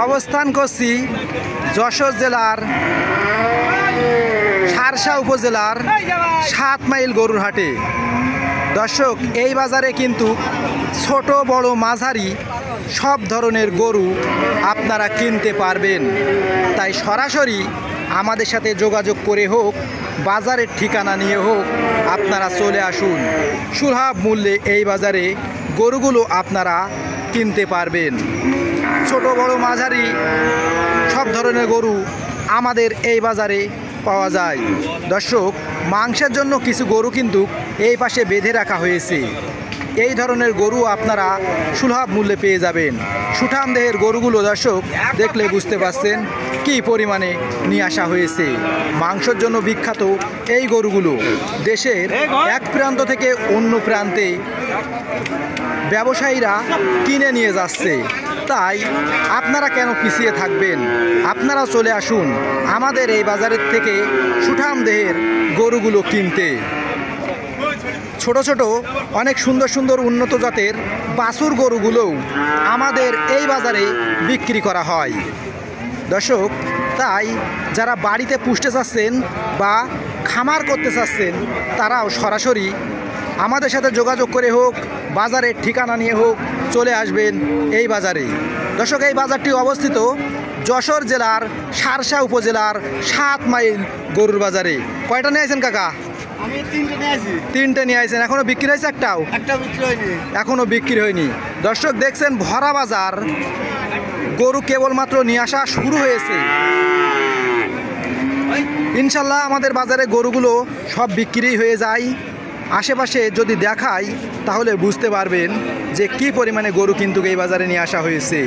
অবস্থান করছি যশোর জেলার শার্শা উপজেলার 7 মাইল গরুর হাটে। দর্শক, এই বাজারে কিন্তু ছোট বড় মাঝারি সব ধরনের গরু আপনারা কিনতে পারবেন। তাই সরাসরি আমাদের সাথে যোগাযোগ করে হোক, বাজারের ঠিকানা নিয়ে হোক, আপনারা চলে আসুন। সুলভ মূল্যে এই বাজারে গরুগুলো আপনারা কিনতে পারবেন। ছোট বড় মাঝারি সব ধরনের গরু আমাদের এই বাজারে পাওয়া যায়। দর্শক, মাংসের জন্য কিছু গরু কিন্তু এই পাশে বেঁধে রাখা হয়েছে। এই ধরনের গরু আপনারা সুলভ মূল্যে পেয়ে যাবেন। সুঠাম দেহের গরুগুলো দর্শক দেখলে বুঝতে পারছেন কী পরিমাণে নিয়ে আসা হয়েছে। মাংসের জন্য বিখ্যাত এই গরুগুলো দেশের এক প্রান্ত থেকে অন্য প্রান্তে ব্যবসায়ীরা কিনে নিয়ে যাচ্ছে। তাই আপনারা কেন পিছিয়ে থাকবেন? আপনারা চলে আসুন আমাদের এই বাজারের থেকে সুঠাম দেহের গরুগুলো কিনতে। ছোট ছোট অনেক সুন্দর সুন্দর উন্নত জাতের বাছুর গরুগুলোও আমাদের এই বাজারে বিক্রি করা হয়। দর্শক, তাই যারা বাড়িতে পুষতে চাচ্ছেন বা খামার করতে চাচ্ছেন তারাও সরাসরি আমাদের সাথে যোগাযোগ করে হোক, বাজারের ঠিকানা নিয়ে হোক, চলে আসবেন এই বাজারে। দর্শক, এই বাজারটি অবস্থিত যশোর জেলার শার্শা উপজেলার 7 মাইল গরুর বাজারে। কয়টা নিয়ে আসেন কাকা? আমি 3টে নিয়ে আসি। 3টে নিয়ে আসেন। এখনো বিক্রি হয়েছে? একটাও বিক্রি হয়নি। এখনো বিক্রি হয়নি। দর্শক, দেখছেন ভরা বাজার, গরু কেবলমাত্র নিয়ে আসা শুরু হয়েছে। ইনশাল্লাহ আমাদের বাজারে গরুগুলো সব বিক্রি হয়ে যায়। আশেপাশে যদি দেখাই তাহলে বুঝতে পারবেন যে কী পরিমাণে গরু কিন্তু এই বাজারে নিয়ে আসা হয়েছে।